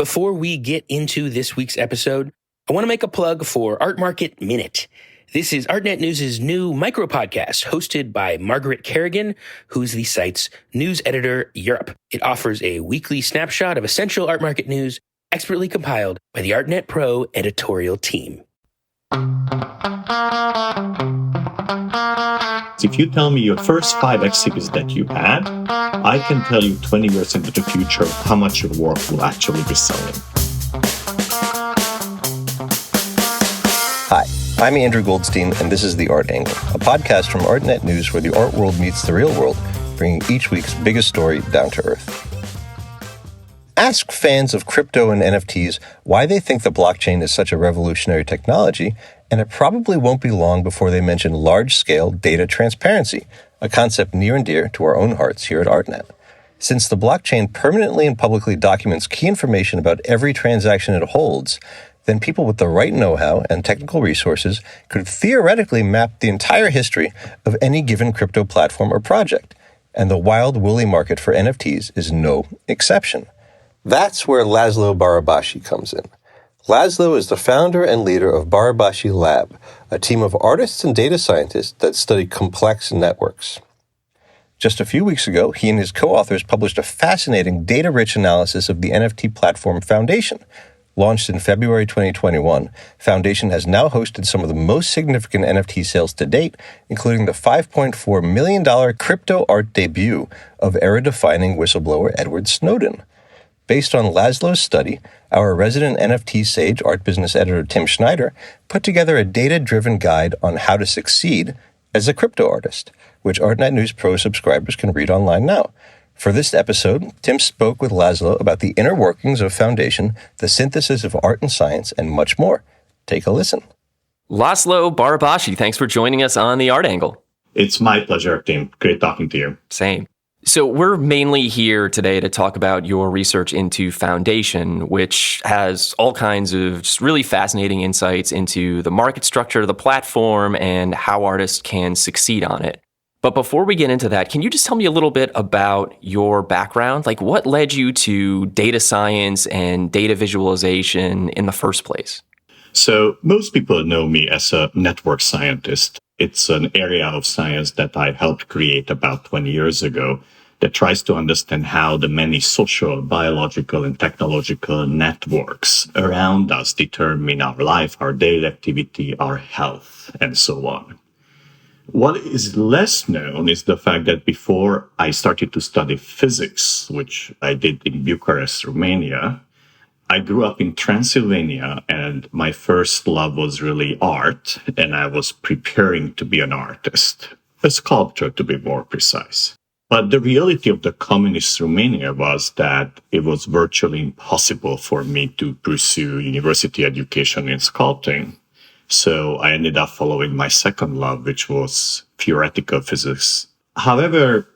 Before we get into this week's episode, I want to make a plug for Art Market Minute. This is Artnet News' new micro podcast hosted by Margaret Kerrigan, who's the site's news editor Europe. It offers a weekly snapshot of essential art market news expertly compiled by the Artnet Pro editorial team. If you tell me your first 5 exhibits that you had, I can tell you 20 years into the future how much your work will actually be selling. Hi, I'm Andrew Goldstein, and this is The Art Angle, a podcast from Artnet News where the art world meets the real world, bringing each week's biggest story down to earth. Ask fans of crypto and NFTs why they think the blockchain is such a revolutionary technology, and it probably won't be long before they mention large-scale data transparency, a concept near and dear to our own hearts here at Artnet. Since the blockchain permanently and publicly documents key information about every transaction it holds, then people with the right know-how and technical resources could theoretically map the entire history of any given crypto platform or project, and the wild, woolly market for NFTs is no exception. That's where Laszlo Barabási comes in. Laszlo is the founder and leader of Barabási Lab, a team of artists and data scientists that study complex networks. Just a few weeks ago, he and his co-authors published a fascinating data-rich analysis of the NFT platform Foundation. Launched in February 2021, Foundation has now hosted some of the most significant NFT sales to date, including the $5.4 million crypto art debut of era-defining whistleblower Edward Snowden. Based on Laszlo's study, our resident NFT sage art business editor Tim Schneider put together a data-driven guide on how to succeed as a crypto artist, which Artnet News Pro subscribers can read online now. For this episode, Tim spoke with Laszlo about the inner workings of Foundation, the synthesis of art and science, and much more. Take a listen. Laszlo Barabási, thanks for joining us on The Art Angle. It's my pleasure, Tim. Great talking to you. Same. So we're mainly here today to talk about your research into Foundation, which has all kinds of just really fascinating insights into the market structure of the platform and how artists can succeed on it. But before we get into that, can you just tell me a little bit about your background? Like, what led you to data science and data visualization in the first place? So most people know me as a network scientist. It's an area of science that I helped create about 20 years ago that tries to understand how the many social, biological, and technological networks around us determine our life, our daily activity, our health, and so on. What is less known is the fact that before I started to study physics, which I did in Bucharest, Romania, I grew up in Transylvania, and my first love was really art, and I was preparing to be an artist, a sculptor to be more precise. But the reality of the communist Romania was that it was virtually impossible for me to pursue university education in sculpting. So I ended up following my second love, which was theoretical physics. However,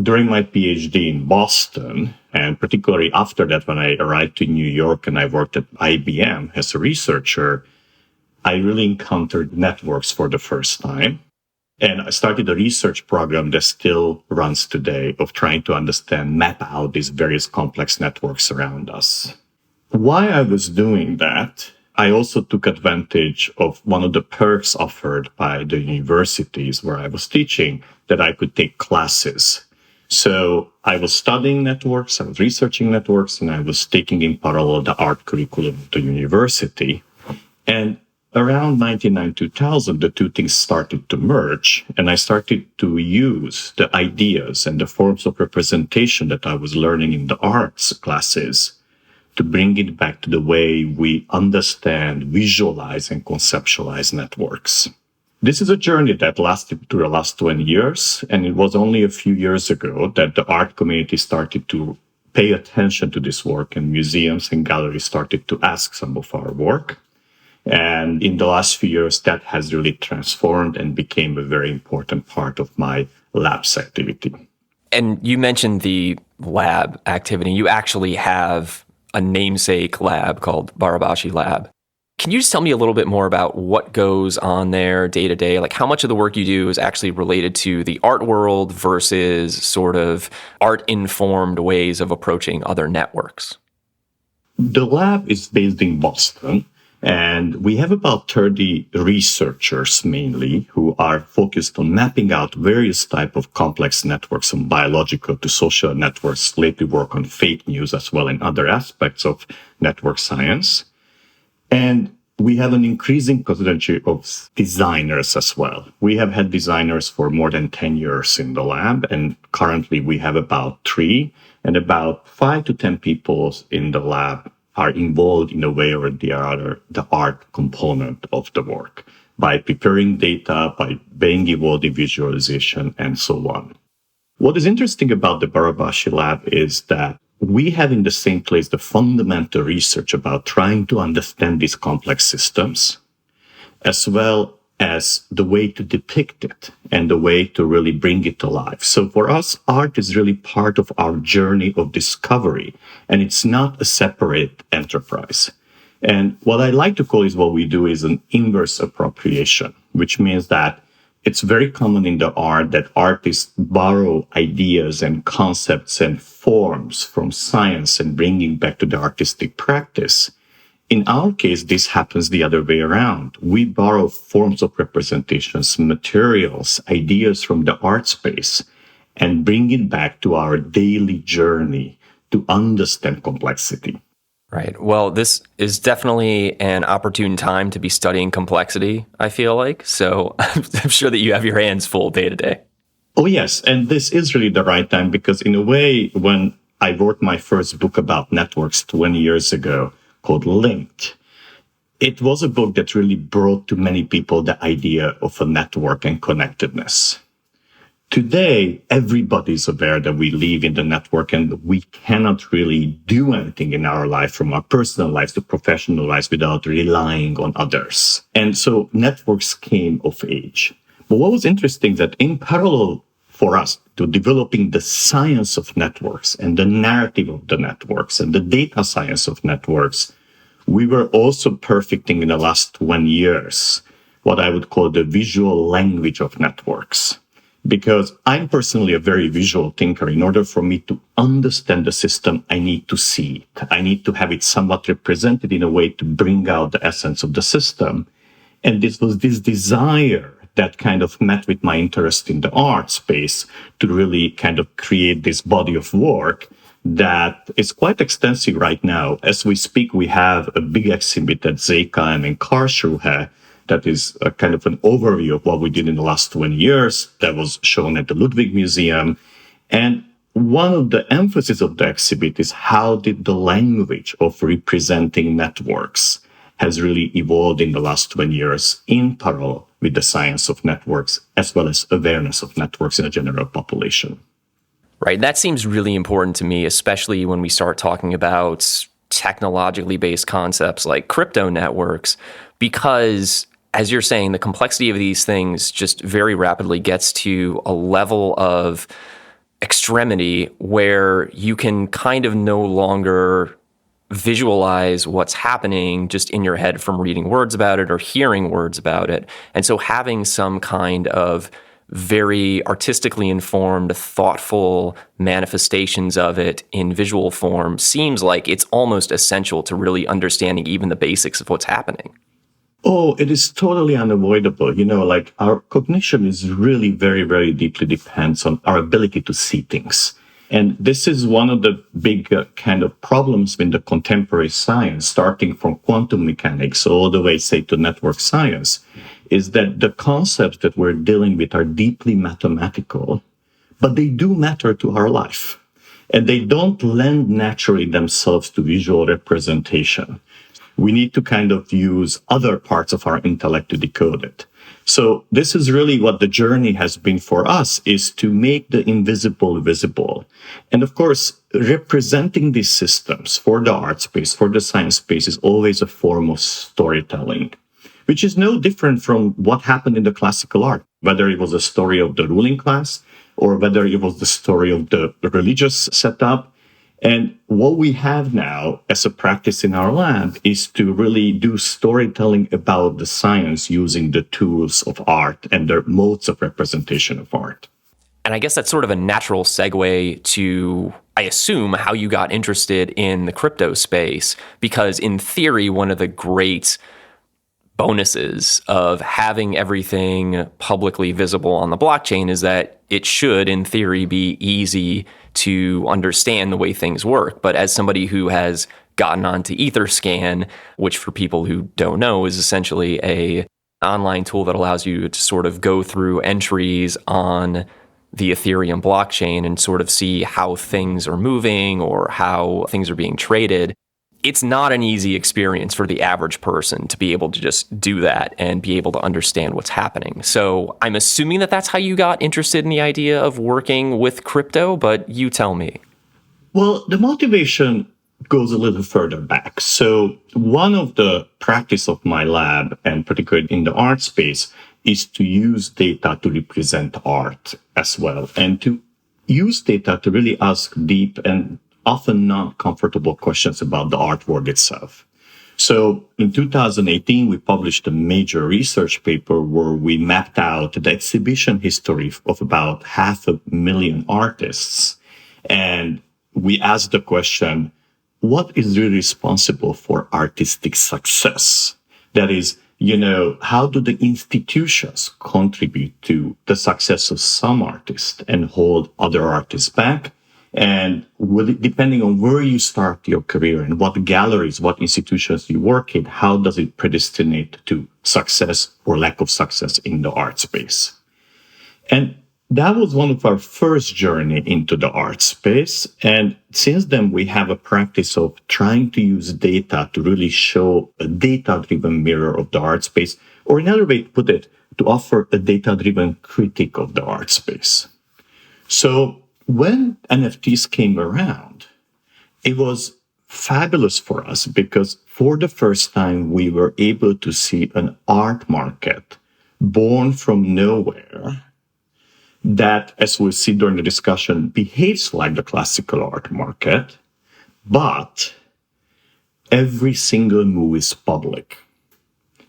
during my PhD in Boston, and particularly after that, when I arrived to New York and I worked at IBM as a researcher, I really encountered networks for the first time. And I started a research program that still runs today of trying to understand, map out these various complex networks around us. While I was doing that, I also took advantage of one of the perks offered by the universities where I was teaching, that I could take classes. So I was studying networks, I was researching networks, and I was taking in parallel the art curriculum of the university. And around 1999-2000, the two things started to merge, and I started to use the ideas and the forms of representation that I was learning in the arts classes to bring it back to the way we understand, visualize, and conceptualize networks. This is a journey that lasted through the last 20 years, and it was only a few years ago that the art community started to pay attention to this work, and museums and galleries started to ask some of our work. And in the last few years, that has really transformed and became a very important part of my lab's activity. And you mentioned the lab activity. You actually have a namesake lab called Barabási Lab. Can you just tell me a little bit more about what goes on there day to day? Like, how much of the work you do is actually related to the art world versus sort of art-informed ways of approaching other networks? The lab is based in Boston, and we have about 30 researchers mainly who are focused on mapping out various types of complex networks, from biological to social networks. Lately work on fake news as well and other aspects of network science. And we have an increasing percentage of designers as well. We have had designers for more than 10 years in the lab, and currently we have about 3, and about 5 to 10 people in the lab are involved in a way or the other, the art component of the work, by preparing data, by being involved in visualization, and so on. What is interesting about the Barabási Lab is that we have in the same place the fundamental research about trying to understand these complex systems, as well as the way to depict it and the way to really bring it to life. So for us, art is really part of our journey of discovery, and it's not a separate enterprise. And what I like to call is what we do is an inverse appropriation, which means that it's very common in the art that artists borrow ideas and concepts and forms from science and bringing back to the artistic practice. In our case, this happens the other way around. We borrow forms of representations, materials, ideas from the art space, and bring it back to our daily journey to understand complexity. Right. Well, this is definitely an opportune time to be studying complexity, I feel like. So I'm sure that you have your hands full day to day. Oh, yes. And this is really the right time because in a way, when I wrote my first book about networks 20 years ago called Linked, it was a book that really brought to many people the idea of a network and connectedness. Today, everybody's aware that we live in the network and we cannot really do anything in our life, from our personal lives to professional lives, without relying on others. And so networks came of age. But what was interesting that in parallel for us to developing the science of networks and the narrative of the networks and the data science of networks, we were also perfecting in the last 20 years what I would call the visual language of networks. Because I'm personally a very visual thinker. In order for me to understand the system, I need to see it. I need to have it somewhat represented in a way to bring out the essence of the system. And this was this desire that kind of met with my interest in the art space to really kind of create this body of work that is quite extensive right now. As we speak, we have a big exhibit at ZKM in Karlsruhe that is a kind of an overview of what we did in the last 20 years that was shown at the Ludwig Museum. And one of the emphasis of the exhibit is how did the language of representing networks has really evolved in the last 20 years in parallel with the science of networks, as well as awareness of networks in the general population. Right. That seems really important to me, especially when we start talking about technologically based concepts like crypto networks, because as you're saying, the complexity of these things just very rapidly gets to a level of extremity where you can kind of no longer visualize what's happening just in your head from reading words about it or hearing words about it. And so having some kind of very artistically informed, thoughtful manifestations of it in visual form seems like it's almost essential to really understanding even the basics of what's happening. Oh, it is totally unavoidable. You know, like our cognition is really very, very deeply depends on our ability to see things. And this is one of the big kind of problems in the contemporary science, starting from quantum mechanics all the way, say, to network science, is that the concepts that we're dealing with are deeply mathematical, but they do matter to our life. And they don't lend naturally themselves to visual representation. We need to kind of use other parts of our intellect to decode it. So this is really what the journey has been for us, is to make the invisible visible. And of course, representing these systems for the art space, for the science space, is always a form of storytelling, which is no different from what happened in the classical art, whether it was a story of the ruling class or whether it was the story of the religious setup. And what we have now as a practice in our lab is to really do storytelling about the science using the tools of art and their modes of representation of art. And I guess that's sort of a natural segue to, I assume, how you got interested in the crypto space, because in theory, one of the great bonuses of having everything publicly visible on the blockchain is that it should, in theory, be easy to understand the way things work. But as somebody who has gotten onto Etherscan, which for people who don't know is essentially a online tool that allows you to sort of go through entries on the Ethereum blockchain and sort of see how things are moving or how things are being traded. It's not an easy experience for the average person to be able to just do that and be able to understand what's happening. So I'm assuming that that's how you got interested in the idea of working with crypto, but you tell me. Well, the motivation goes a little further back. So one of the practice of my lab, and particularly in the art space, is to use data to represent art as well, and to use data to really ask deep and often not comfortable questions about the artwork itself. So in 2018, we published a major research paper where we mapped out the exhibition history of about 500,000 artists. And we asked the question, what is really responsible for artistic success? That is, how do the institutions contribute to the success of some artists and hold other artists back? And depending on where you start your career and what galleries, what institutions you work in, how does it predestinate to success or lack of success in the art space? And that was one of our first journey into the art space. And since then, we have a practice of trying to use data to really show a data-driven mirror of the art space, or another way to put it, to offer a data-driven critique of the art space. So when NFTs came around, it was fabulous for us because for the first time, we were able to see an art market born from nowhere that, as we'll see during the discussion, behaves like the classical art market, but every single move is public.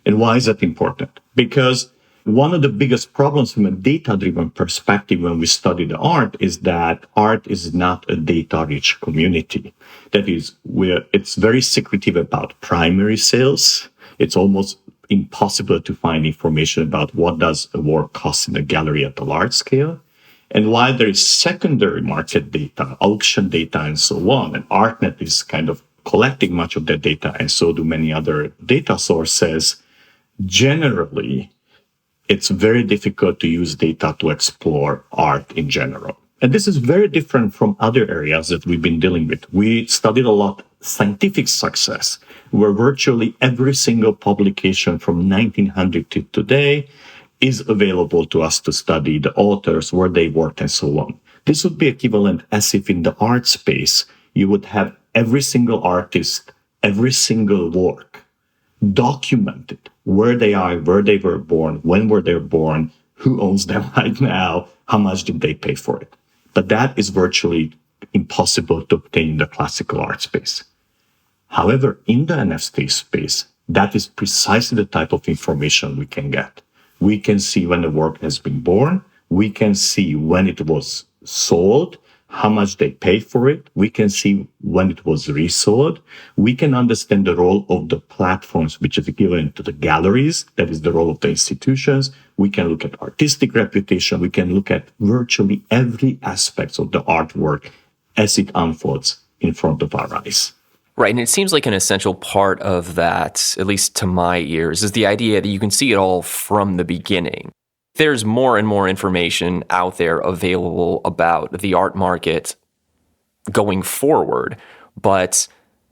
And why is that important? Because one of the biggest problems from a data-driven perspective when we study the art is that art is not a data-rich community. That is, it's very secretive about primary sales. It's almost impossible to find information about what does a work cost in a gallery at a large scale. And while there is secondary market data, auction data, and so on, and Artnet is kind of collecting much of that data, and so do many other data sources, generally, it's very difficult to use data to explore art in general. And this is very different from other areas that we've been dealing with. We studied a lot scientific success, where virtually every single publication from 1900 to today is available to us to study the authors, where they worked, and so on. This would be equivalent as if in the art space, you would have every single artist, every single work documented, where they are, where they were born, when were they born, who owns them right now, how much did they pay for it. But that is virtually impossible to obtain in the classical art space. However, in the NFT space, that is precisely the type of information we can get. We can see when the work has been born. We can see when it was sold, how much they pay for it. We can see when it was resold. We can understand the role of the platforms, which is equivalent to the galleries. That is the role of the institutions. We can look at artistic reputation. We can look at virtually every aspect of the artwork as it unfolds in front of our eyes. Right. And it seems like an essential part of that, at least to my ears, is the idea that you can see it all from the beginning. There's more and more information out there available about the art market going forward. But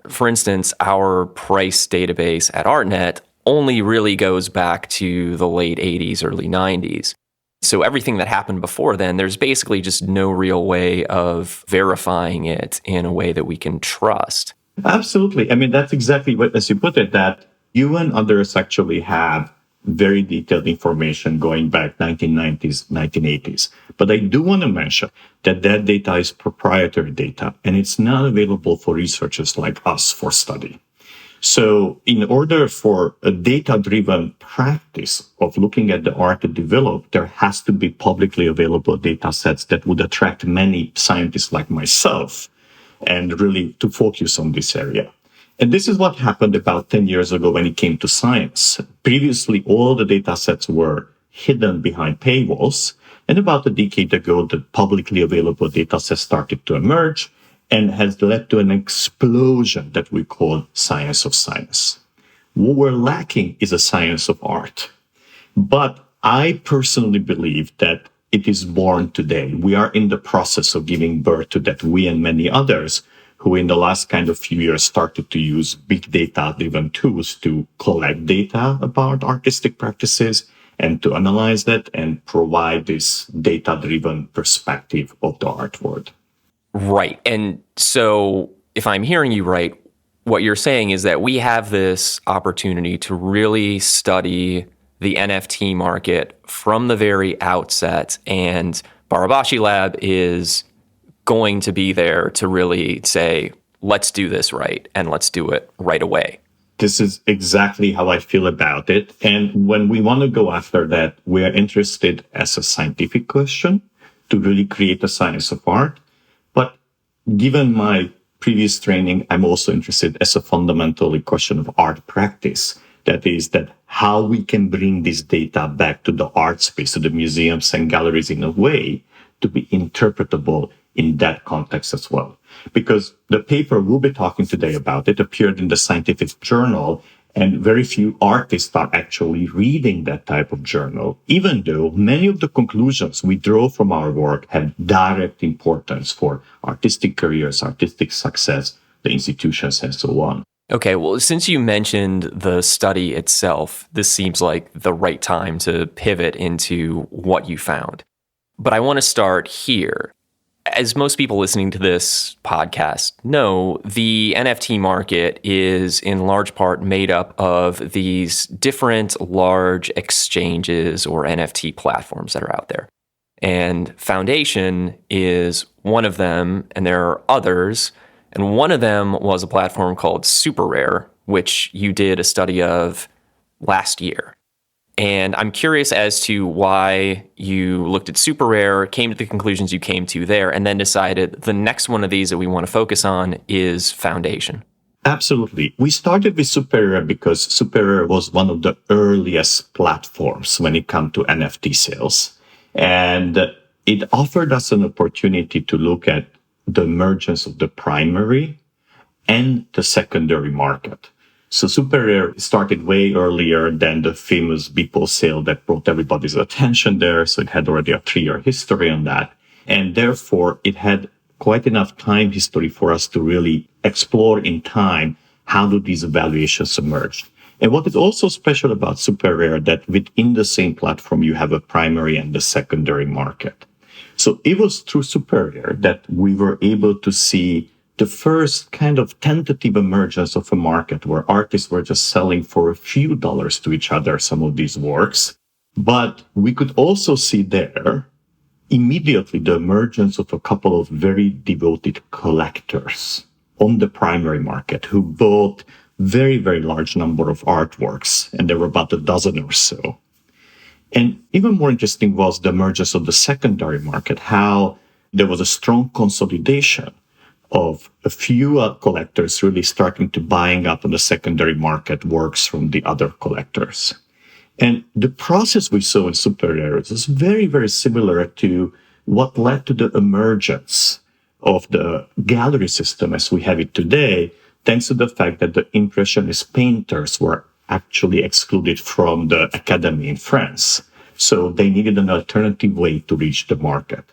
for instance, our price database at Artnet only really goes back to the late 80s, early 90s. So everything that happened before then, there's basically just no real way of verifying it in a way that we can trust. Absolutely. I mean, that's exactly what, as you put it, that you and others actually have very detailed information going back 1990s, 1980s. But I do want to mention that that data is proprietary data, and it's not available for researchers like us for study. So in order for a data-driven practice of looking at the art developed, there has to be publicly available data sets that would attract many scientists like myself and really to focus on this area. And this is what happened about 10 years ago when it came to science. Previously, all the data sets were hidden behind paywalls. And about a decade ago, the publicly available data sets started to emerge and has led to an explosion that we call science of science. What we're lacking is a science of art. But I personally believe that it is born today. We are in the process of giving birth to that. We and many others who in the last kind of few years started to use big data-driven tools to collect data about artistic practices and to analyze that and provide this data-driven perspective of the art world. Right. And so if I'm hearing you right, what you're saying is that we have this opportunity to really study the NFT market from the very outset, and Barabási Lab is going to be there to really say, let's do this right, and let's do it right away. This is exactly how I feel about it. And when we want to go after that, we are interested as a scientific question to really create a science of art. But given my previous training, I'm also interested as a fundamentally question of art practice. That is that how we can bring this data back to the art space, to the museums and galleries in a way to be interpretable in that context as well. Because the paper we'll be talking today about, it appeared in the scientific journal, and very few artists are actually reading that type of journal, even though many of the conclusions we draw from our work have direct importance for artistic careers, artistic success, the institutions, and so on. Okay, well, since you mentioned the study itself, this seems like the right time to pivot into what you found. But I want to start here. As most people listening to this podcast know, the NFT market is in large part made up of these different large exchanges or NFT platforms that are out there. And Foundation is one of them, and there are others. And one of them was a platform called Super Rare, which you did a study of last year. And I'm curious as to why you looked at Super Rare, came to the conclusions you came to there, and then decided the next one of these that we want to focus on is Foundation. Absolutely. We started with Super Rare because Super Rare was one of the earliest platforms when it comes to NFT sales. And it offered us an opportunity to look at the emergence of the primary and the secondary market. So Super Rare started way earlier than the famous Beeple sale that brought everybody's attention there. So it had already a 3-year history on that. And therefore, it had quite enough time history for us to really explore in time how do these evaluations emerge. And what is also special about Super Rare that within the same platform, you have a primary and the secondary market. So it was through Super Rare that we were able to see the first kind of tentative emergence of a market where artists were just selling for a few dollars to each other some of these works. But we could also see there immediately the emergence of a couple of very devoted collectors on the primary market who bought very, very large number of artworks, and there were about a dozen or so. And even more interesting was the emergence of the secondary market, how there was a strong consolidation of a few collectors really starting to buying up on the secondary market works from the other collectors. And the process we saw in Super Rare is very, very similar to what led to the emergence of the gallery system as we have it today, thanks to the fact that the Impressionist painters were actually excluded from the academy in France. So they needed an alternative way to reach the market.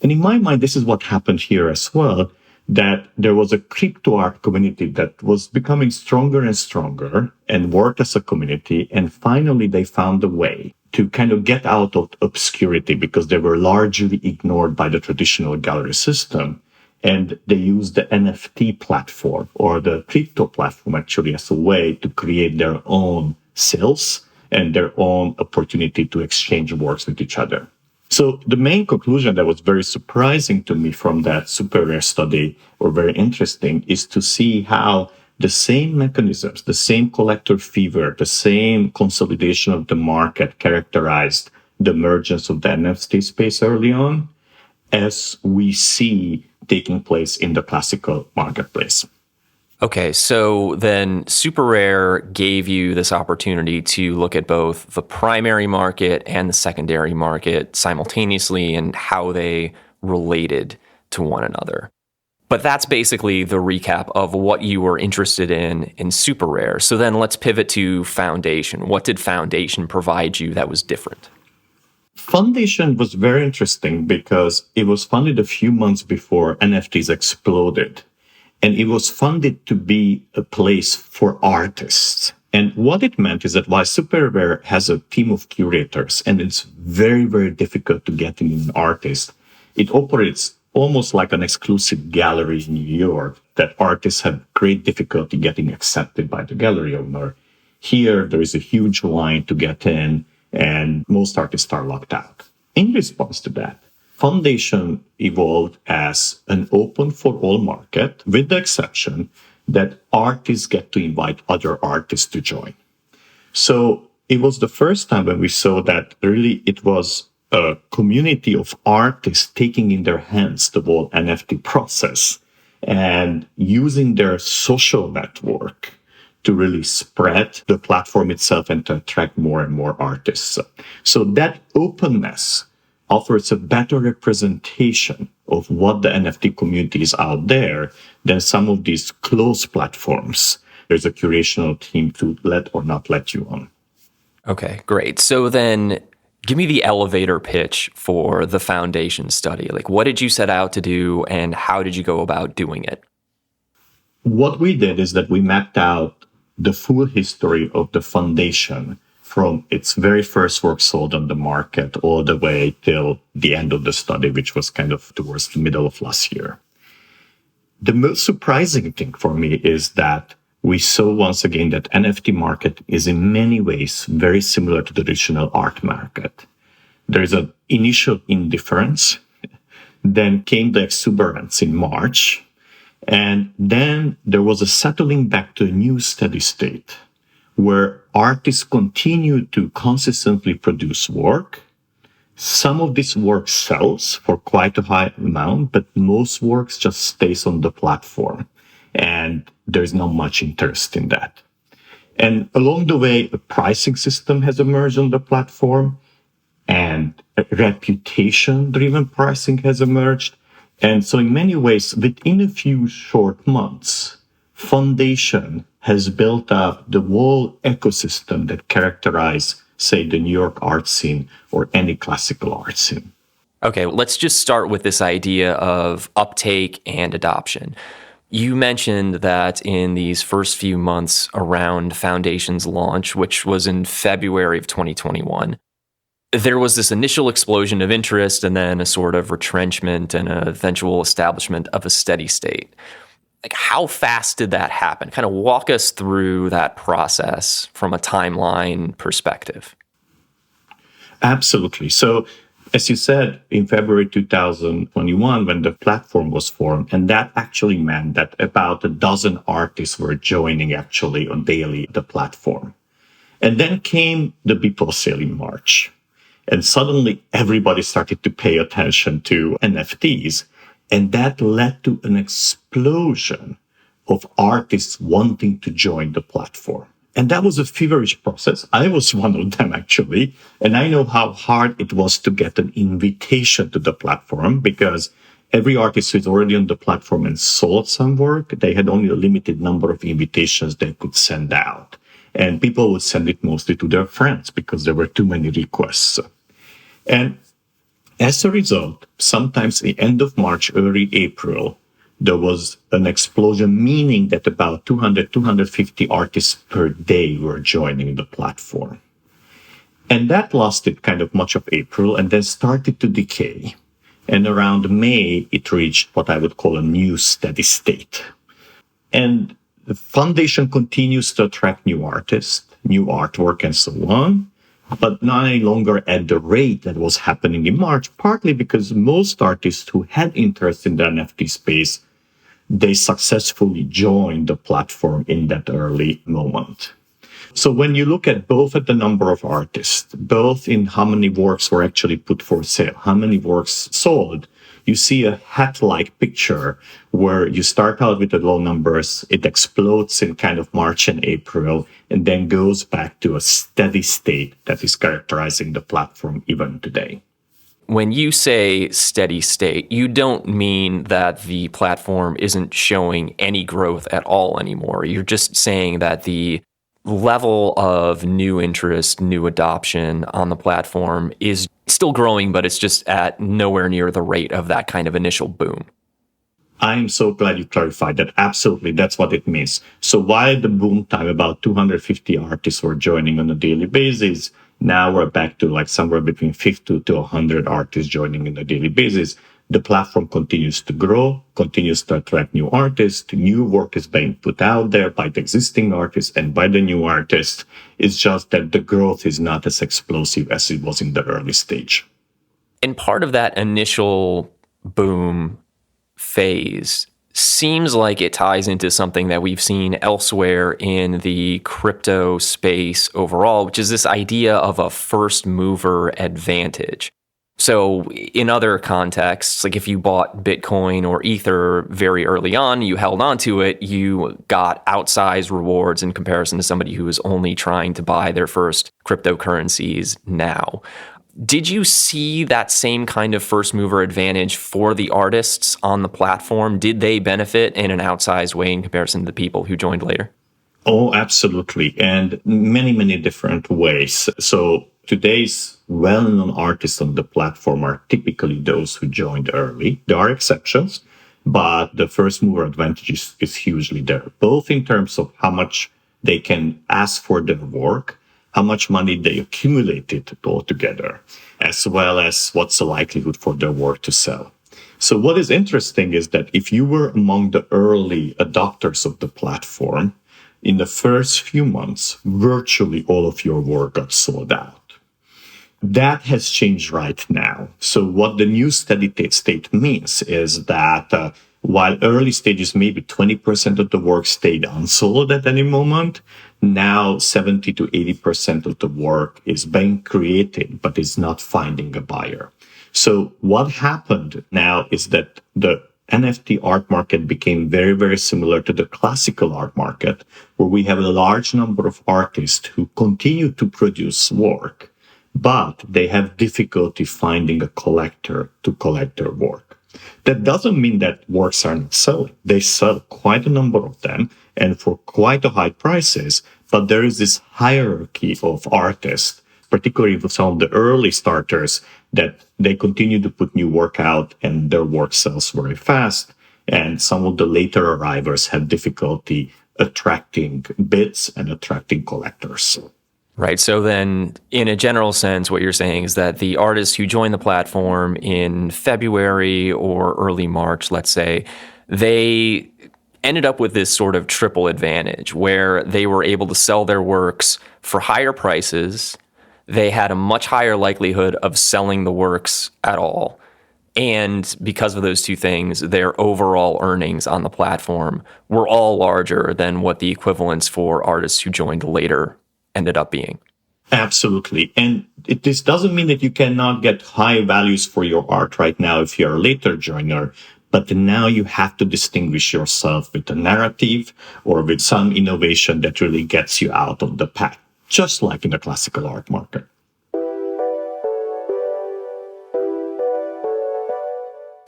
And in my mind, this is what happened here as well, that there was a crypto art community that was becoming stronger and stronger and worked as a community. And finally, they found a way to kind of get out of obscurity because they were largely ignored by the traditional gallery system. And they used the NFT platform or the crypto platform actually as a way to create their own sales and their own opportunity to exchange works with each other. So the main conclusion that was very surprising to me from that Super Rare study, or very interesting, is to see how the same mechanisms, the same collector fever, the same consolidation of the market characterized the emergence of the NFT space early on as we see taking place in the classical marketplace. Okay, so then Super Rare gave you this opportunity to look at both the primary market and the secondary market simultaneously and how they related to one another. But that's basically the recap of what you were interested in Super Rare. So then let's pivot to Foundation. What did Foundation provide you that was different? Foundation was very interesting because it was funded a few months before NFTs exploded. And it was funded to be a place for artists. And what it meant is that while Super Rare has a team of curators, and it's very, very difficult to get in an artist, it operates almost like an exclusive gallery in New York that artists have great difficulty getting accepted by the gallery owner. Here, there is a huge line to get in, and most artists are locked out. In response to that, Foundation evolved as an open for all market, with the exception that artists get to invite other artists to join. So it was the first time when we saw that really it was a community of artists taking in their hands the whole NFT process and using their social network to really spread the platform itself and to attract more and more artists. So that openness offers a better representation of what the NFT community is out there than some of these closed platforms. There's a curational team to let or not let you on. Okay, great. So then give me the elevator pitch for the Foundation study. Like, what did you set out to do and how did you go about doing it? What we did is that we mapped out the full history of the Foundation from its very first work sold on the market all the way till the end of the study, which was kind of towards the middle of last year. The most surprising thing for me is that we saw once again that NFT market is in many ways very similar to the traditional art market. There is an initial indifference, then came the exuberance in March, and then there was a settling back to a new steady state, where artists continue to consistently produce work. Some of this work sells for quite a high amount, but most works just stays on the platform. And there's not much interest in that. And along the way, a pricing system has emerged on the platform and reputation-driven pricing has emerged. And so in many ways, within a few short months, Foundation has built up the whole ecosystem that characterize, say, the New York art scene or any classical art scene. Okay, let's just start with this idea of uptake and adoption. You mentioned that in these first few months around Foundation's launch, which was in February of 2021, there was this initial explosion of interest and then a sort of retrenchment and an eventual establishment of a steady state. Like, how fast did that happen? Kind of walk us through that process from a timeline perspective. Absolutely. So, as you said, in February 2021, when the platform was formed, and that actually meant that about a dozen artists were joining actually on daily the platform. And then came the Beeple sale in March. And suddenly everybody started to pay attention to NFTs. And that led to an explosion of artists wanting to join the platform. And that was a feverish process. I was one of them, actually. And I know how hard it was to get an invitation to the platform because every artist who is already on the platform and sold some work, they had only a limited number of invitations they could send out. And people would send it mostly to their friends because there were too many requests. And as a result, sometimes the end of March, early April, there was an explosion, meaning that about 200, 250 artists per day were joining the platform. And that lasted kind of much of April and then started to decay. And around May, it reached what I would call a new steady state. And the Foundation continues to attract new artists, new artwork, and so on, but not any longer at the rate that was happening in March, partly because most artists who had interest in the NFT space they successfully joined the platform in that early moment. So when you look at both at the number of artists, both in how many works were actually put for sale, how many works sold, you see a hat-like picture where you start out with the low numbers, it explodes in kind of March and April, and then goes back to a steady state that is characterizing the platform even today. When you say steady state, you don't mean that the platform isn't showing any growth at all anymore. You're just saying that the level of new interest, new adoption on the platform is still growing, but it's just at nowhere near the rate of that kind of initial boom. I'm so glad you clarified that. Absolutely, that's what it means. So while the boom time, about 250 artists were joining on a daily basis, now we're back to like somewhere between 50 to 100 artists joining on a daily basis. The platform continues to grow, continues to attract new artists. New work is being put out there by the existing artists and by the new artists. It's just that the growth is not as explosive as it was in the early stage. And part of that initial boom phase seems like it ties into something that we've seen elsewhere in the crypto space overall, which is this idea of a first mover advantage. So in other contexts, like if you bought Bitcoin or Ether very early on, you held on to it, you got outsized rewards in comparison to somebody who was only trying to buy their first cryptocurrencies now. Did you see that same kind of first mover advantage for the artists on the platform? Did they benefit in an outsized way in comparison to the people who joined later? Oh, absolutely. And many, many different ways. So today's well-known artists on the platform are typically those who joined early. There are exceptions, but the first mover advantage is hugely there, both in terms of how much they can ask for their work, how much money they accumulated altogether, as well as what's the likelihood for their work to sell. So what is interesting is that if you were among the early adopters of the platform, in the first few months, virtually all of your work got sold out. That has changed right now. So what the new steady state means is that while early stages, maybe 20% of the work stayed unsold at any moment, now 70 to 80% of the work is being created, but is not finding a buyer. So what happened now is that the NFT art market became very, very similar to the classical art market, where we have a large number of artists who continue to produce work, but they have difficulty finding a collector to collect their work. That doesn't mean that works are not selling. They sell quite a number of them and for quite a high prices, but there is this hierarchy of artists, particularly for some of the early starters, that they continue to put new work out and their work sells very fast. And some of the later arrivals have difficulty attracting bids and attracting collectors. Right. So then, in a general sense, what you're saying is that the artists who joined the platform in February or early March, let's say, they ended up with this sort of triple advantage where they were able to sell their works for higher prices. They had a much higher likelihood of selling the works at all. And because of those two things, their overall earnings on the platform were all larger than what the equivalents for artists who joined later ended up being. Absolutely. And this doesn't mean that you cannot get high values for your art right now if you're a later joiner, but now you have to distinguish yourself with a narrative or with some innovation that really gets you out of the pack, just like in the classical art market.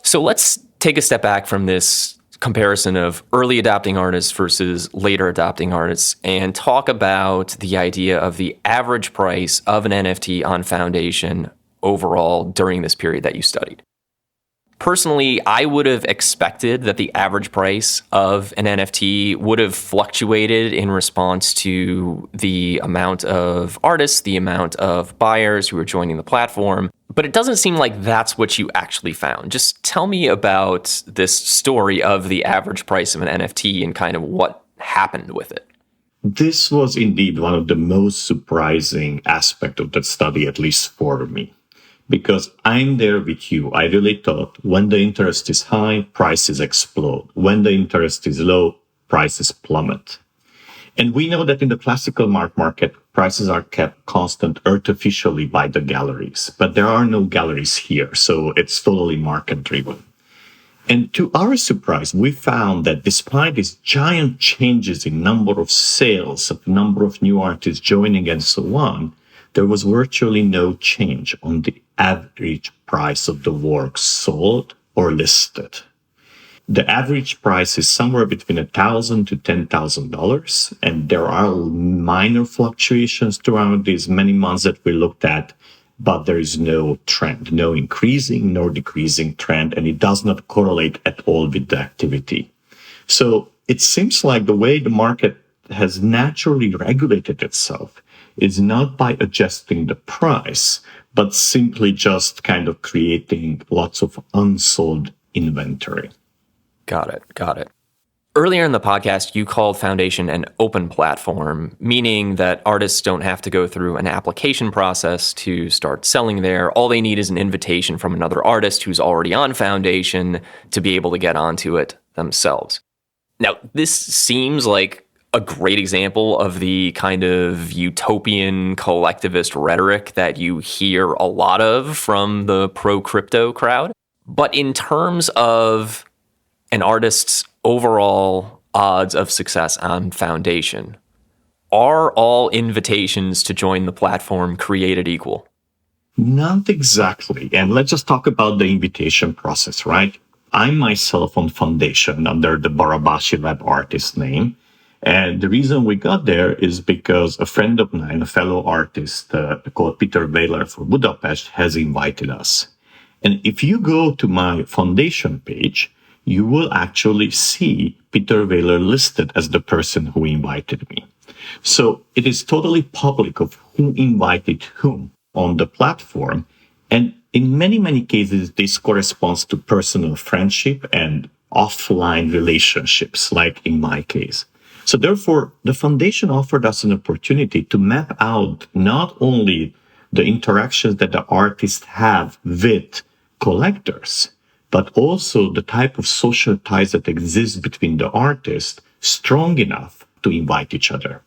So let's take a step back from this comparison of early adopting artists versus later adopting artists and talk about the idea of the average price of an NFT on Foundation overall during this period that you studied. Personally, I would have expected that the average price of an NFT would have fluctuated in response to the amount of artists, the amount of buyers who are joining the platform. But it doesn't seem like that's what you actually found. Just tell me about this story of the average price of an NFT and kind of what happened with it. This was indeed one of the most surprising aspects of that study, at least for me. because I'm there with you. I really thought when the interest is high, prices explode. When the interest is low, prices plummet. And we know that in the classical market, prices are kept constant artificially by the galleries, but there are no galleries here, so it's totally market driven. And to our surprise, we found that despite these giant changes in number of sales, of number of new artists joining and so on, there was virtually no change on the average price of the work sold or listed. The average price is somewhere between $1,000 to $10,000, and there are minor fluctuations throughout these many months that we looked at, but there is no trend, no increasing nor decreasing trend, and it does not correlate at all with the activity. So it seems like the way the market has naturally regulated itself is not by adjusting the price, but simply just kind of creating lots of unsold inventory. Got it. Earlier in the podcast, you called Foundation an open platform, meaning that artists don't have to go through an application process to start selling there. All they need is an invitation from another artist who's already on Foundation to be able to get onto it themselves. Now, this seems like a great example of the kind of utopian collectivist rhetoric that you hear a lot of from the pro-crypto crowd. But in terms of an artist's overall odds of success on Foundation, are all invitations to join the platform created equal? Not exactly. And let's just talk about the invitation process, right? I'm myself on Foundation under the Barabási Lab artist name. And the reason we got there is because a friend of mine, a fellow artist called Peter Weyler for Budapest, has invited us. And if you go to my Foundation page, you will actually see Peter Weyler listed as the person who invited me. So it is totally public of who invited whom on the platform. And in many, many cases, this corresponds to personal friendship and offline relationships, like in my case. So therefore, the Foundation offered us an opportunity to map out not only the interactions that the artists have with collectors, but also the type of social ties that exist between the artists strong enough to invite each other.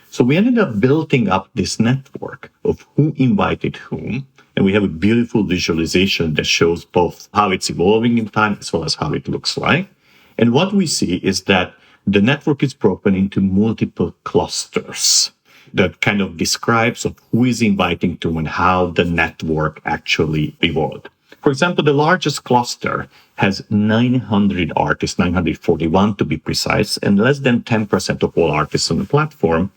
So we ended up building up this network of who invited whom, and we have a beautiful visualization that shows both how it's evolving in time as well as how it looks like. And what we see is that the network is broken into multiple clusters that kind of describes of who is inviting to and how the network actually evolved. For example, the largest cluster has 900 artists, 941 to be precise, and less than 10% of all artists on the platform.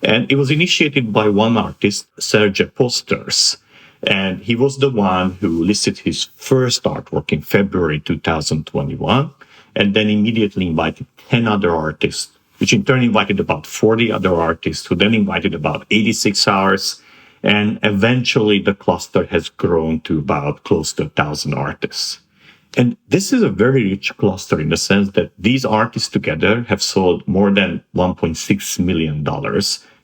And it was initiated by one artist, Serge Posters. And he was the one who listed his first artwork in February 2021, and then immediately invited 10 other artists, which in turn invited about 40 other artists, who then invited about 86 hours. And eventually the cluster has grown to about close to 1,000 artists. And this is a very rich cluster in the sense that these artists together have sold more than $1.6 million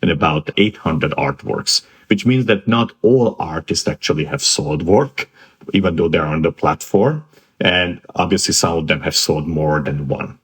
and about 800 artworks, which means that not all artists actually have sold work, even though they're on the platform. And obviously some of them have sold more than one.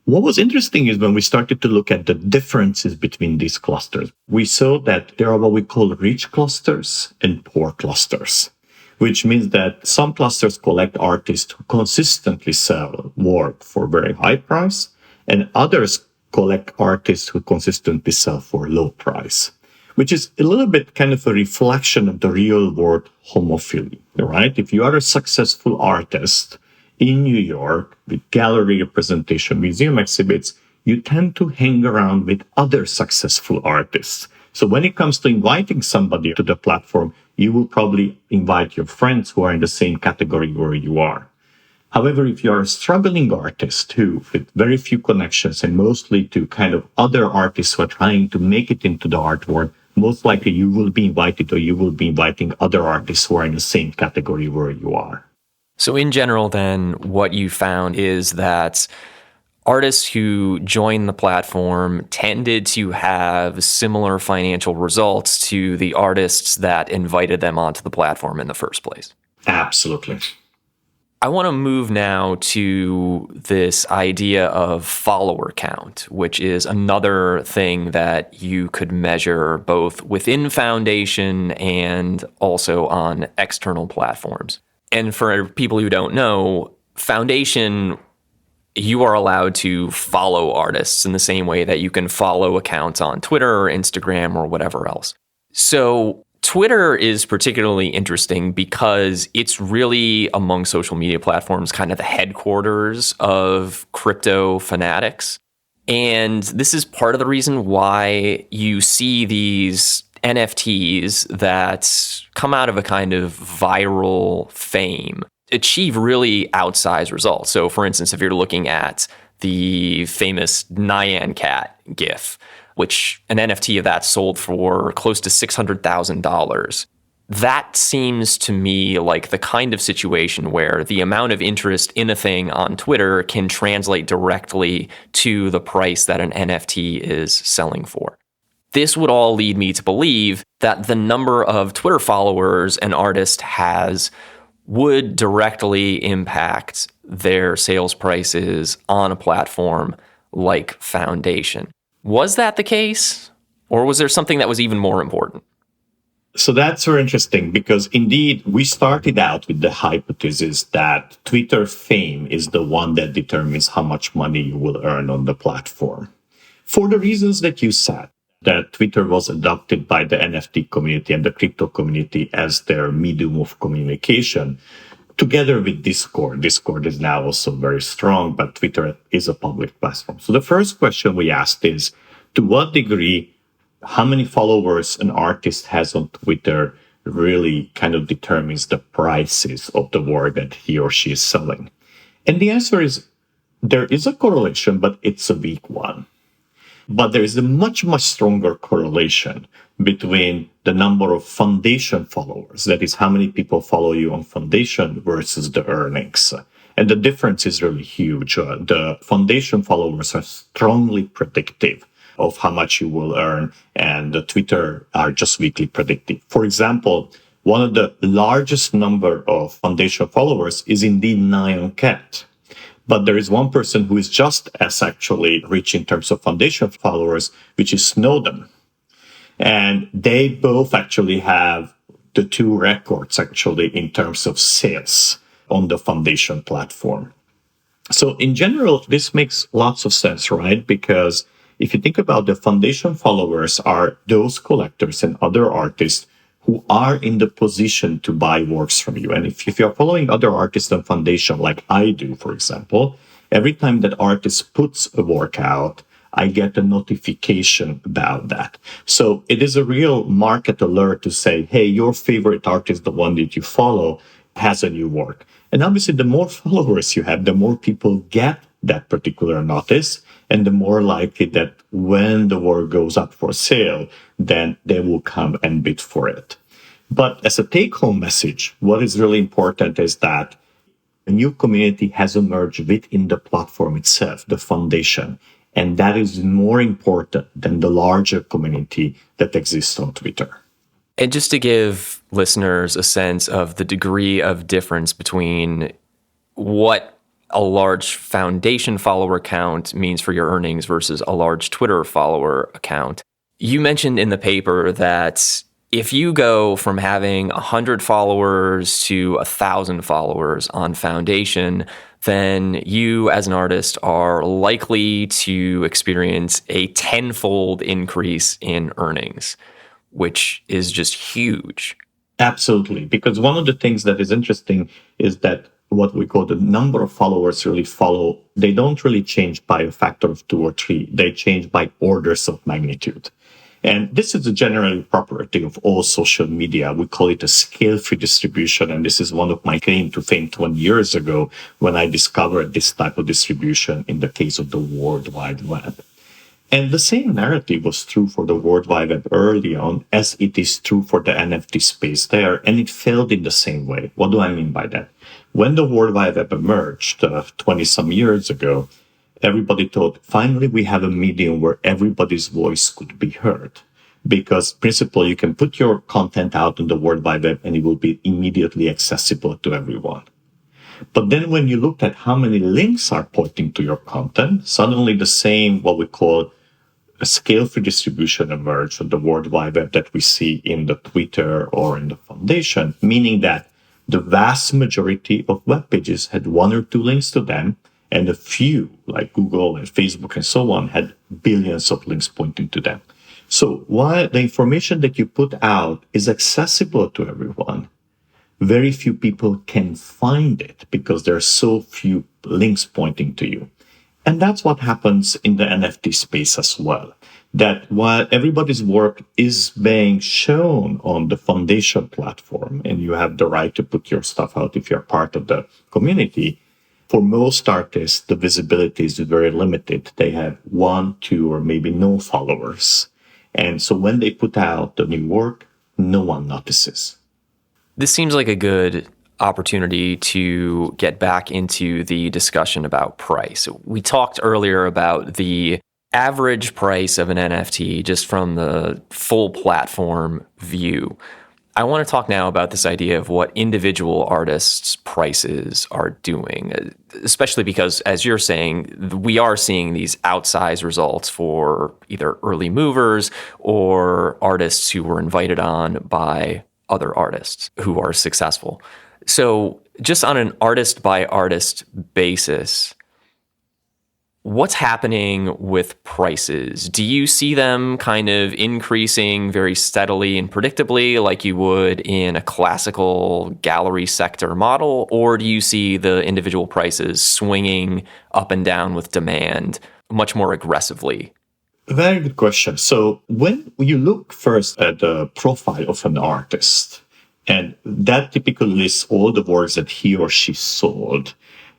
What was interesting is when we started to look at the differences between these clusters, we saw that there are what we call rich clusters and poor clusters, which means that some clusters collect artists who consistently sell work for very high price, and others collect artists who consistently sell for low price, which is a little bit kind of a reflection of the real world homophily, right? If you are a successful artist in New York with gallery representation, museum exhibits, you tend to hang around with other successful artists. So when it comes to inviting somebody to the platform, you will probably invite your friends who are in the same category where you are. However, if you are a struggling artist who, with very few connections and mostly to kind of other artists who are trying to make it into the art world, most likely you will be invited or you will be inviting other artists who are in the same category where you are. So in general, then, what you found is that artists who joined the platform tended to have similar financial results to the artists that invited them onto the platform in the first place. Absolutely. I want to move now to this idea of follower count, which is another thing that you could measure both within Foundation and also on external platforms. And for people who don't know, Foundation, you are allowed to follow artists in the same way that you can follow accounts on Twitter or Instagram or whatever else. So Twitter is particularly interesting because it's really, among social media platforms, kind of the headquarters of crypto fanatics. And this is part of the reason why you see these NFTs that come out of a kind of viral fame achieve really outsized results. So, for instance, if you're looking at the famous Nyan Cat GIF, which an NFT of that sold for close to $600,000. That seems to me like the kind of situation where the amount of interest in a thing on Twitter can translate directly to the price that an NFT is selling for. This would all lead me to believe that the number of Twitter followers an artist has would directly impact their sales prices on a platform like Foundation. Was that the case, or was there something that was even more important? So that's very interesting because indeed we started out with the hypothesis that Twitter fame is the one that determines how much money you will earn on the platform. For the reasons that you said, that Twitter was adopted by the NFT community and the crypto community as their medium of communication, together with Discord. Discord is now also very strong, but Twitter is a public platform. So the first question we asked is, to what degree, how many followers an artist has on Twitter really kind of determines the prices of the work that he or she is selling? And the answer is, there is a correlation, but it's a weak one. But there is a much, much stronger correlation between the number of Foundation followers, that is how many people follow you on Foundation, versus the earnings. And the difference is really huge. The Foundation followers are strongly predictive of how much you will earn, and the Twitter are just weakly predictive. For example, one of the largest number of Foundation followers is indeed Nyan Cat. But there is one person who is just as actually rich in terms of Foundation followers, which is Snowden. And they both actually have the two records actually in terms of sales on the Foundation platform. So in general, this makes lots of sense, right? Because if you think about the Foundation followers are those collectors and other artists who are in the position to buy works from you. And if you're following other artists on Foundation, like I do, for example, every time that artist puts a work out, I get a notification about that. So it is a real market alert to say, hey, your favorite artist, the one that you follow, has a new work. And obviously, the more followers you have, the more people get that particular notice, and the more likely that when the work goes up for sale, then they will come and bid for it. But as a take-home message, what is really important is that a new community has emerged within the platform itself, the Foundation, and that is more important than the larger community that exists on Twitter. And just to give listeners a sense of the degree of difference between what a large Foundation follower count means for your earnings versus a large Twitter follower account. You mentioned in the paper that if you go from having 100 followers to 1,000 followers on Foundation, then you as an artist are likely to experience a tenfold increase in earnings, which is just huge. Absolutely. Because one of the things that is interesting is that what we call the number of followers really follow, they don't really change by a factor of 2 or 3. They change by orders of magnitude. And this is a general property of all social media. We call it a scale-free distribution. And this is one of my claim to fame 20 years ago when I discovered this type of distribution in the case of the World Wide Web. And the same narrative was true for the World Wide Web early on, as it is true for the NFT space there. And it failed in the same way. What do I mean by that? When the World Wide Web emerged 20 some years ago, everybody thought, finally, we have a medium where everybody's voice could be heard. Because principally, you can put your content out in the World Wide Web and it will be immediately accessible to everyone. But then when you looked at how many links are pointing to your content, suddenly the same, what we call a scale-free distribution emerged on the World Wide Web that we see in the Twitter or in the Foundation, meaning that the vast majority of web pages had one or two links to them, and a few, like Google and Facebook and so on, had billions of links pointing to them. So while the information that you put out is accessible to everyone, very few people can find it because there are so few links pointing to you. And that's what happens in the NFT space as well. That while everybody's work is being shown on the Foundation platform, and you have the right to put your stuff out if you're part of the community, for most artists, the visibility is very limited. They have 1, 2, or maybe no followers. And so when they put out the new work, no one notices. This seems like a good opportunity to get back into the discussion about price. We talked earlier about the average price of an NFT just from the full platform view. I want to talk now about this idea of what individual artists' prices are doing, especially because, as you're saying, we are seeing these outsized results for either early movers or artists who were invited on by other artists who are successful. So just on an artist by artist basis, what's happening with prices? Do you see them kind of increasing very steadily and predictably like you would in a classical gallery sector model? Or do you see the individual prices swinging up and down with demand much more aggressively? Very good question. So when you look first at the profile of an artist, and that typically lists all the works that he or she sold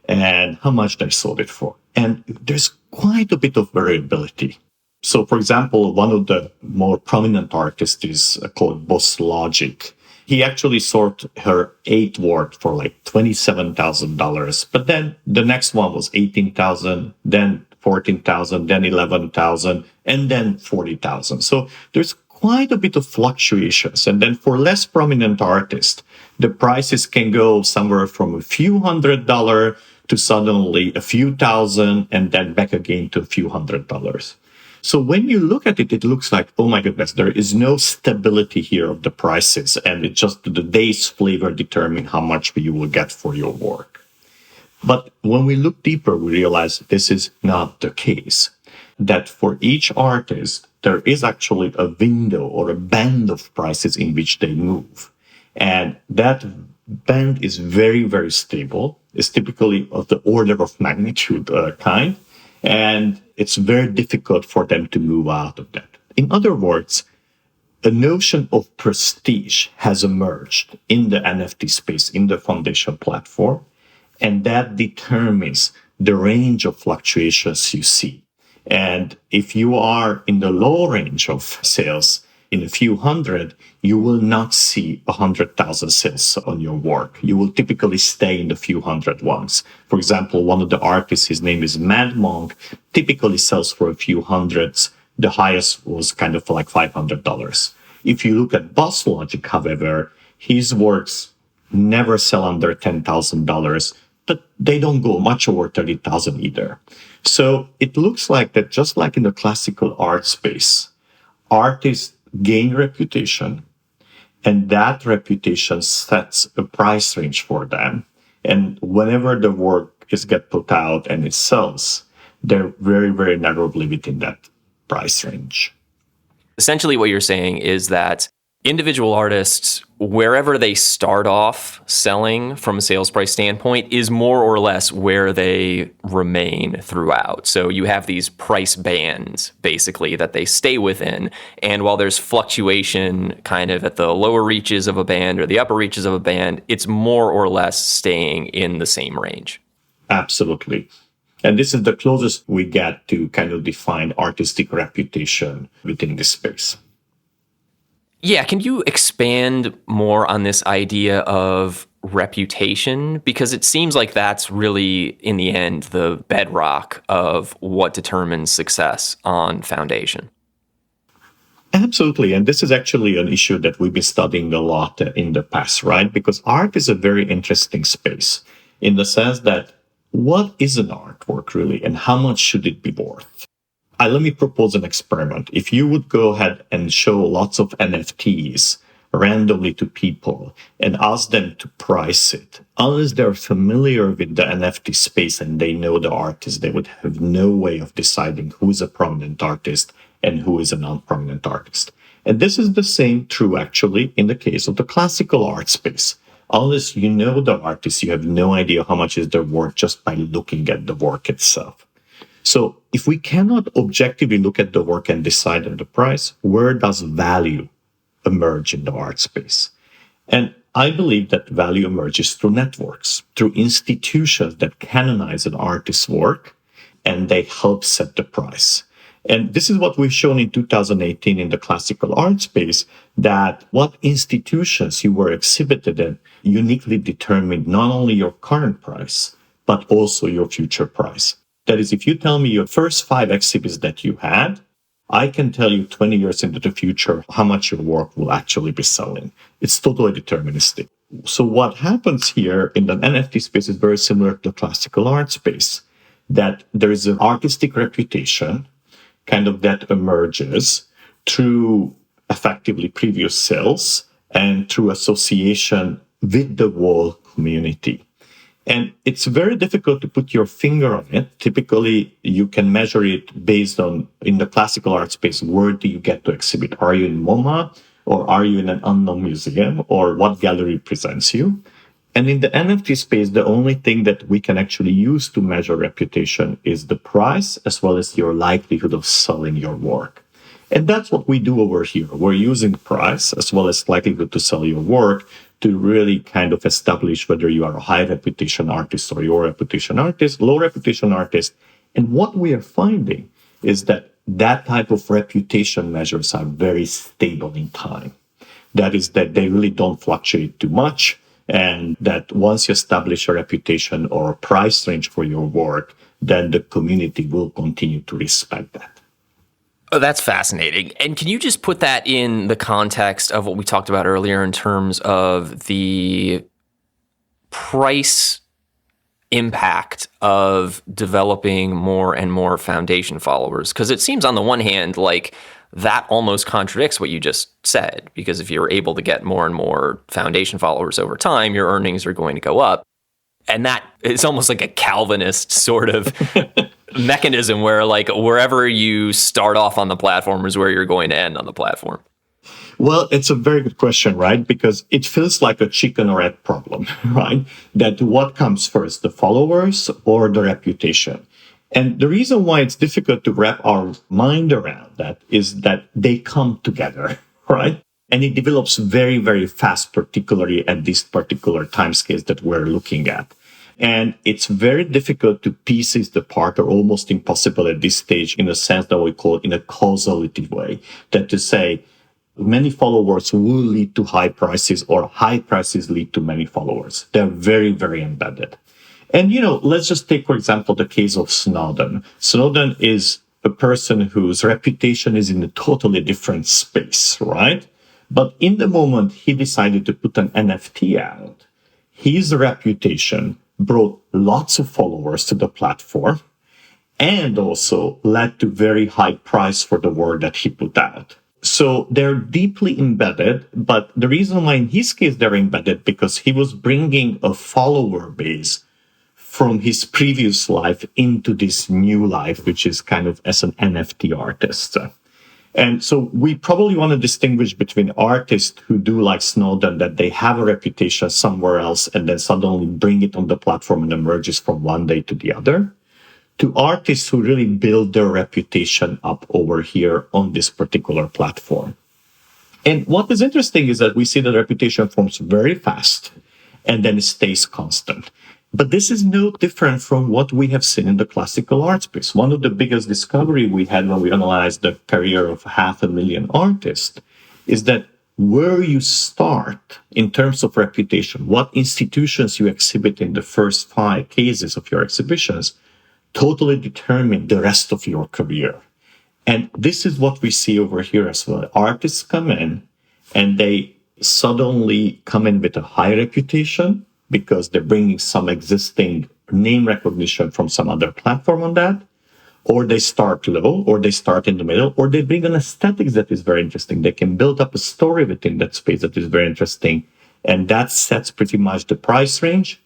and how much they sold it for. And there's quite a bit of variability. So, for example, one of the more prominent artists is called Boss Logic. He actually sold her 8 work for like $27,000. But then the next one was $18,000, then $14,000, then $11,000, and then $40,000. So there's quite a bit of fluctuations. And then for less prominent artists, the prices can go somewhere from a few $100s to suddenly a few thousand, and then back again to a few $100s. So when you look at it, it looks like, oh my goodness, there is no stability here of the prices. And it just, the day's flavor determine how much you will get for your work. But when we look deeper, we realize this is not the case. That for each artist, there is actually a window or a band of prices in which they move. And that band is very, very stable. It's typically of the order of magnitude kind. And it's very difficult for them to move out of that. In other words, a notion of prestige has emerged in the NFT space, in the Foundation platform, and that determines the range of fluctuations you see. And if you are in the low range of sales, in a few hundred, you will not see 100,000 sales on your work. You will typically stay in the few hundred ones. For example, one of the artists, his name is Mad Monk, typically sells for a few hundreds. The highest was kind of like $500. If you look at Boss Logic, however, his works never sell under $10,000, but they don't go much over 30,000 either. So it looks like that just like in the classical art space, artists gain reputation, and that reputation sets a price range for them. And whenever the work is get put out and it sells, they're very, very narrowly within that price range. Essentially, what you're saying is that individual artists, wherever they start off selling from a sales price standpoint, is more or less where they remain throughout. So you have these price bands, basically, that they stay within. And while there's fluctuation kind of at the lower reaches of a band or the upper reaches of a band, it's more or less staying in the same range. Absolutely. And this is the closest we get to kind of define artistic reputation within this space. Yeah, can you expand more on this idea of reputation? Because it seems like that's really, in the end, the bedrock of what determines success on foundation. Absolutely. And this is actually an issue that we've been studying a lot in the past, right? Because art is a very interesting space in the sense that what is an artwork really and how much should it be worth? Let me propose an experiment. If you would go ahead and show lots of NFTs randomly to people and ask them to price it, unless they're familiar with the NFT space and they know the artist, they would have no way of deciding who is a prominent artist and who is a non-prominent artist. And this is the same true actually in the case of the classical art space. Unless you know the artist, you have no idea how much is their work just by looking at the work itself. So if we cannot objectively look at the work and decide on the price, where does value emerge in the art space? And I believe that value emerges through networks, through institutions that canonize an artist's work, and they help set the price. And this is what we've shown in 2018 in the classical art space, that what institutions you were exhibited in uniquely determined not only your current price, but also your future price. That is, if you tell me your first 5 exhibits that you had, I can tell you 20 years into the future how much your work will actually be selling. It's totally deterministic. So what happens here in the NFT space is very similar to the classical art space, that there is an artistic reputation kind of that emerges through effectively previous sales and through association with the whole community. And it's very difficult to put your finger on it. Typically, you can measure it based on, in the classical art space, where do you get to exhibit? Are you in MoMA, or are you in an unknown museum, or what gallery presents you? And in the NFT space, the only thing that we can actually use to measure reputation is the price, as well as your likelihood of selling your work. And that's what we do over here. We're using price, as well as likelihood to sell your work, to really kind of establish whether you are a high reputation artist or low reputation artist. And what we are finding is that that type of reputation measures are very stable in time. That is, that they really don't fluctuate too much. And that once you establish a reputation or a price range for your work, then the community will continue to respect that. Oh, that's fascinating. And can you just put that in the context of what we talked about earlier in terms of the price impact of developing more and more foundation followers? Because it seems on the one hand like that almost contradicts what you just said, because if you're able to get more and more foundation followers over time, your earnings are going to go up. And that is almost like a Calvinist sort of mechanism where like wherever you start off on the platform is where you're going to end on the platform. Well, it's a very good question, right? Because it feels like a chicken or egg problem, right? That what comes first, the followers or the reputation? And the reason why it's difficult to wrap our mind around that is that they come together, right? And it develops very, very fast, particularly at this particular timescales that we're looking at. And it's very difficult to piece it apart, or almost impossible at this stage, in a sense that we call it in a causality way. That to say, many followers will lead to high prices, or high prices lead to many followers. They're very, very embedded. And, let's just take, for example, the case of Snowden. Snowden is a person whose reputation is in a totally different space, right? But in the moment he decided to put an NFT out, his reputation brought lots of followers to the platform and also led to very high price for the work that he put out. So they're deeply embedded, but the reason why in his case they're embedded, because he was bringing a follower base from his previous life into this new life, which is kind of as an NFT artist. And so we probably want to distinguish between artists who do like Snowden, that they have a reputation somewhere else and then suddenly bring it on the platform and emerges from one day to the other, to artists who really build their reputation up over here on this particular platform. And what is interesting is that we see that reputation forms very fast and then it stays constant. But this is no different from what we have seen in the classical art space. One of the biggest discovery we had when we analyzed the career of 500,000 artists is that where you start in terms of reputation, what institutions you exhibit in the first 5 cases of your exhibitions, totally determine the rest of your career. And this is what we see over here as well. Artists come in and they suddenly come in with a high reputation because they're bringing some existing name recognition from some other platform on that. Or they start low, or they start in the middle, or they bring an aesthetics that is very interesting. They can build up a story within that space that is very interesting. And that sets pretty much the price range.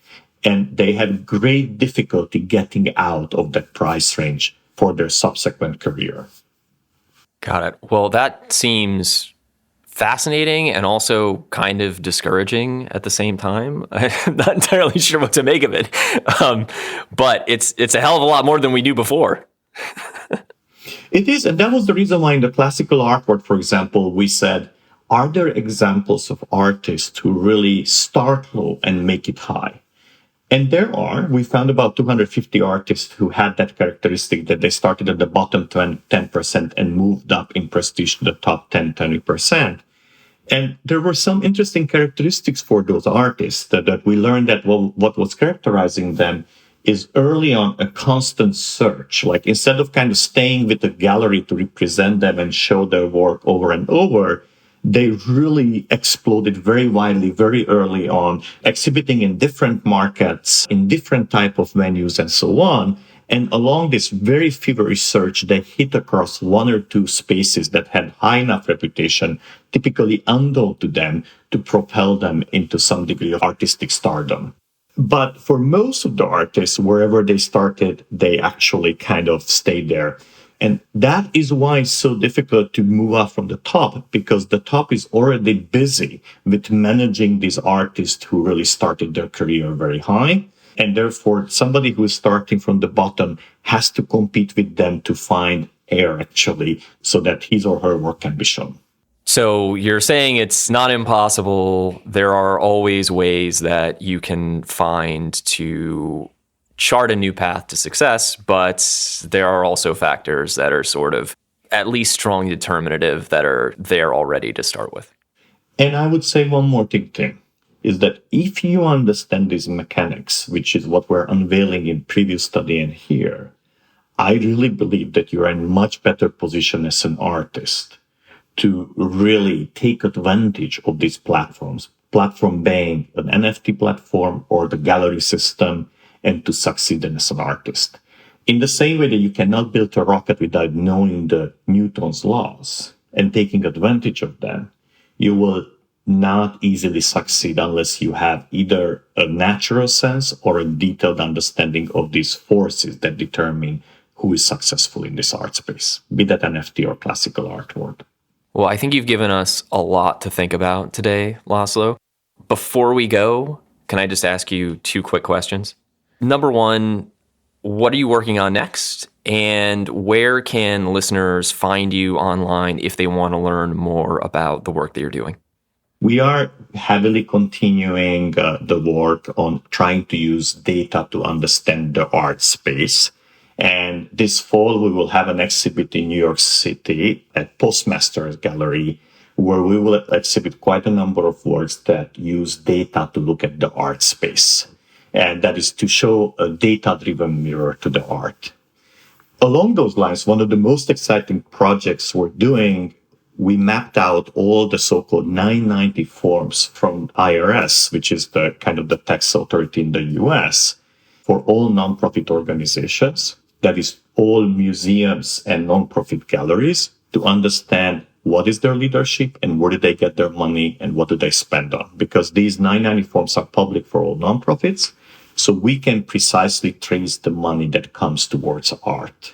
And they have great difficulty getting out of that price range for their subsequent career. Got it. Well, that seems fascinating and also kind of discouraging at the same time. I'm not entirely sure what to make of it. But it's a hell of a lot more than we knew before. It is, and that was the reason why in the classical art world, for example, we said, are there examples of artists who really start low and make it high? And there are. We found about 250 artists who had that characteristic, that they started at the bottom 10% and moved up in prestige to the top 20%. And there were some interesting characteristics for those artists that we learned that what was characterizing them is early on a constant search. Like instead of kind of staying with the gallery to represent them and show their work over and over, they really exploded very widely, very early on, exhibiting in different markets, in different type of venues and so on. And along this very feverish search, they hit across 1 or 2 spaces that had high enough reputation, typically unknown to them, to propel them into some degree of artistic stardom. But for most of the artists, wherever they started, they actually kind of stayed there. And that is why it's so difficult to move up from the top, because the top is already busy with managing these artists who really started their career very high. And therefore, somebody who is starting from the bottom has to compete with them to find air, actually, so that his or her work can be shown. So you're saying it's not impossible. There are always ways that you can find to chart a new path to success, but there are also factors that are sort of at least strongly determinative that are there already to start with. And I would say one more thing is that if you understand these mechanics, which is what we're unveiling in previous study and here, I really believe that you're in a much better position as an artist to really take advantage of these platforms, platform being an NFT platform or the gallery system, and to succeed as an artist. In the same way that you cannot build a rocket without knowing the Newton's laws and taking advantage of them, you will not easily succeed unless you have either a natural sense or a detailed understanding of these forces that determine who is successful in this art space, be that NFT or classical art world. Well, I think you've given us a lot to think about today, Laszlo. Before we go, can I just ask you 2 quick questions? Number 1, what are you working on next? And where can listeners find you online if they want to learn more about the work that you're doing? We are heavily continuing the work on trying to use data to understand the art space. And this fall, we will have an exhibit in New York City at Postmaster's Gallery, where we will exhibit quite a number of works that use data to look at the art space. And that is to show a data-driven mirror to the art. Along those lines, one of the most exciting projects we're doing, we mapped out all the so-called 990 forms from IRS, which is the kind of the tax authority in the US, for all nonprofit organizations. That is all museums and nonprofit galleries, to understand what is their leadership and where did they get their money and what do they spend on. Because these 990 forms are public for all nonprofits, so we can precisely trace the money that comes towards art.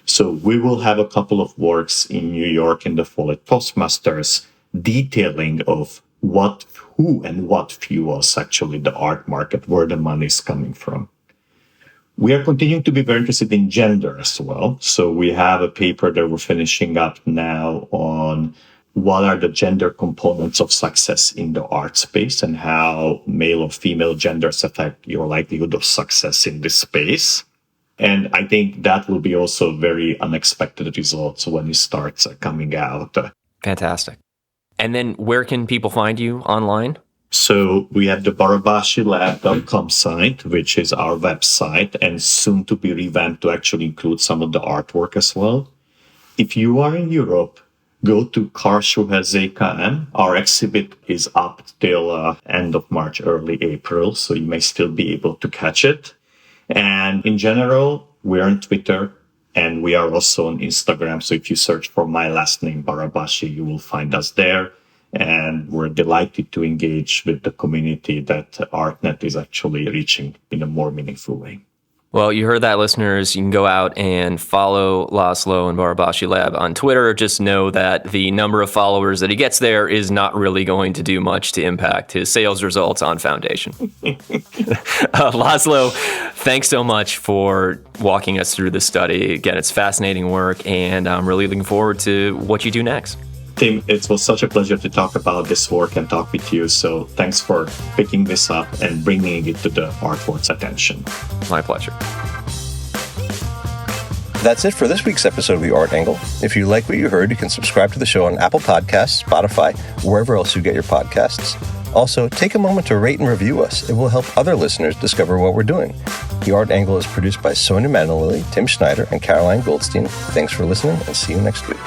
So we will have a couple of works in New York in the fall at Postmasters detailing of who and what fuels actually the art market, where the money is coming from. We are continuing to be very interested in gender as well. So we have a paper that we're finishing up now on what are the gender components of success in the art space and how male or female genders affect your likelihood of success in this space. And I think that will be also very unexpected results when it starts coming out. Fantastic. And then where can people find you online? So we have the BarabásiLab.com site, which is our website, and soon to be revamped to actually include some of the artwork as well. If you are in Europe, go to Karlsruhe ZKM. Our exhibit is up till end of March, early April, so you may still be able to catch it. And in general, we're on Twitter, and we are also on Instagram. So if you search for my last name, Barabási, you will find us there. And we're delighted to engage with the community that Artnet is actually reaching in a more meaningful way. Well, you heard that, listeners. You can go out and follow Laszlo and Barabási Lab on Twitter. Just know that the number of followers that he gets there is not really going to do much to impact his sales results on Foundation. Laszlo, thanks so much for walking us through this study. Again, it's fascinating work, and I'm really looking forward to what you do next. Tim, it was such a pleasure to talk about this work and talk with you. So thanks for picking this up and bringing it to the art world's attention. My pleasure. That's it for this week's episode of The Art Angle. If you like what you heard, you can subscribe to the show on Apple Podcasts, Spotify, wherever else you get your podcasts. Also, take a moment to rate and review us. It will help other listeners discover what we're doing. The Art Angle is produced by Sonia Manalili, Tim Schneider, and Caroline Goldstein. Thanks for listening, and see you next week.